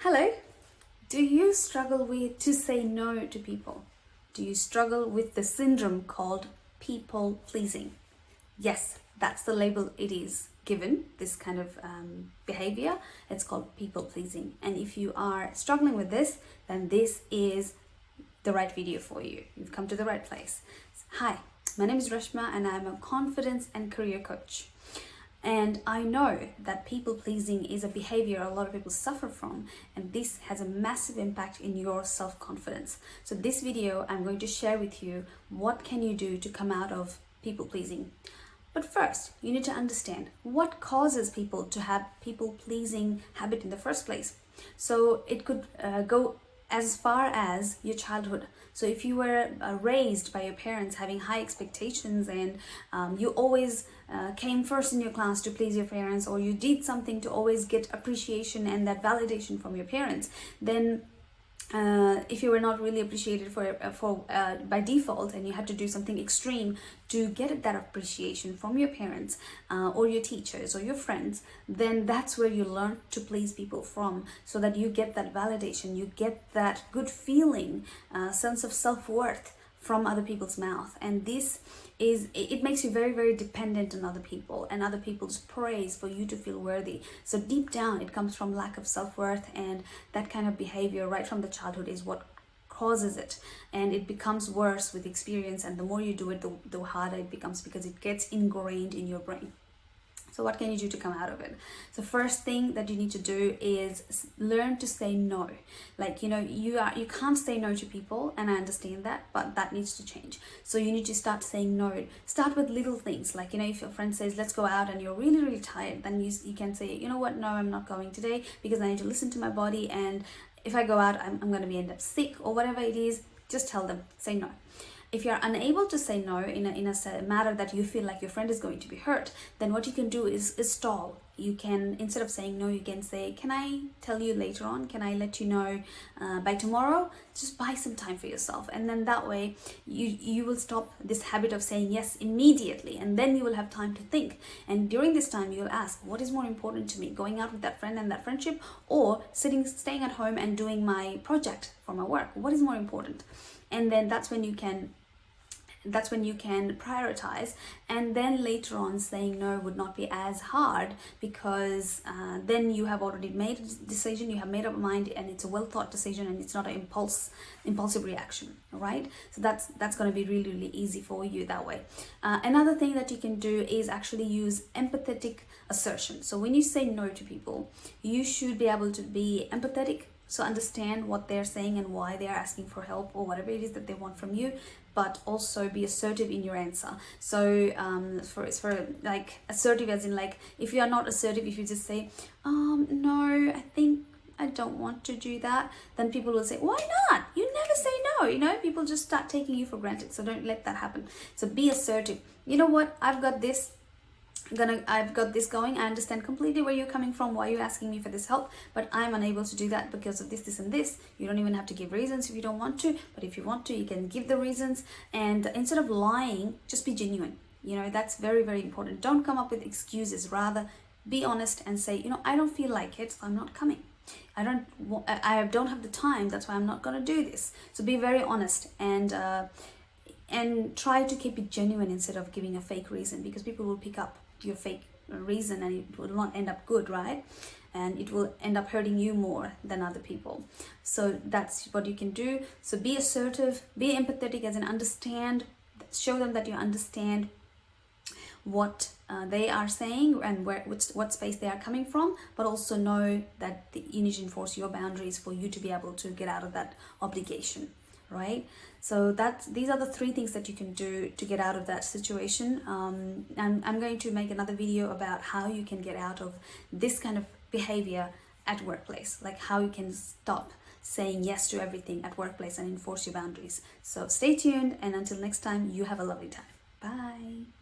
Hello. Do you struggle to say no to people? Do you struggle with the syndrome called people pleasing? Yes, that's the label it is given, this kind of behavior. It's called people pleasing. And if you are struggling with this, then this is the right video for you. You've come to the right place. Hi, my name is Reshma and I'm a confidence and career coach. And I know that people pleasing is a behavior a lot of people suffer from, and this has a massive impact in your self-confidence. So this video, I'm going to share with you what can you do to come out of people pleasing. But first, you need to understand what causes people to have people pleasing habit in the first place. So it could go as far as your childhood. So if you were raised by your parents having high expectations and you always came first in your class to please your parents, or you did something to always get appreciation and that validation from your parents, then if you were not really appreciated by default and you had to do something extreme to get that appreciation from your parents or your teachers or your friends, then that's where you learn to please people from, so that you get that validation, you get that good feeling, sense of self-worth from other people's mouth. And this is, it makes you very, very dependent on other people and other people's praise for you to feel worthy. So deep down, it comes from lack of self-worth, and that kind of behavior right from the childhood is what causes it. And it becomes worse with experience, and the more you do it, the harder it becomes, because it gets ingrained in your brain. So what can you do to come out of it? So first thing that you need to do is learn to say no. Like, you can't say no to people, and I understand that, but that needs to change. So you need to start saying no. Start with little things, like, if your friend says, let's go out, and you're really, really tired, then you can say, you know what, no, I'm not going today because I need to listen to my body, and if I go out, I'm going to end up sick, or whatever it is. Just tell them, say no. If you're unable to say no in a matter that you feel like your friend is going to be hurt, then what you can do is stall. You can, instead of saying no, you can say, can I tell you later on? Can I let you know by tomorrow? Just buy some time for yourself. And then that way you will stop this habit of saying yes immediately, and then you will have time to think. And during this time, you'll ask, what is more important to me, going out with that friend and that friendship, or staying at home and doing my project for my work? What is more important? And then that's when you can prioritize, and then later on saying no would not be as hard, because then you have already made a decision, you have made up your mind, and it's a well thought decision, and it's not an impulsive reaction. All right, so that's going to be really, really easy for you that way. Another thing that you can do is actually use empathetic assertion. So when you say no to people, you should be able to be empathetic. So understand what they're saying and why they're asking for help, or whatever it is that they want from you, but also be assertive in your answer. So for like assertive as in, like, if you are not assertive, if you just say, no, I think I don't want to do that, then people will say, why not? You never say no. People just start taking you for granted. So don't let that happen. So be assertive. You know what? I've got this going. I understand completely where you're coming from, why you're asking me for this help, but I'm unable to do that because of this and this. You don't even have to give reasons if you don't want to, but if you want to, you can give the reasons. And instead of lying, just be genuine. That's very, very important. Don't come up with excuses. Rather, be honest and say, I don't feel like it, so I'm not coming. I don't have the time, that's why I'm not going to do this. So be very honest, and try to keep it genuine instead of giving a fake reason, because people will pick up your fake reason, and it will not end up good, right? And it will end up hurting you more than other people. So that's what you can do. So be assertive, be empathetic, as in understand, show them that you understand what they are saying and what space they are coming from, but also know that you need to enforce your boundaries for you to be able to get out of that obligation. Right? So these are the 3 things that you can do to get out of that situation. And I'm going to make another video about how you can get out of this kind of behavior at workplace, like how you can stop saying yes to everything at workplace and enforce your boundaries. So stay tuned, and until next time, you have a lovely time. Bye.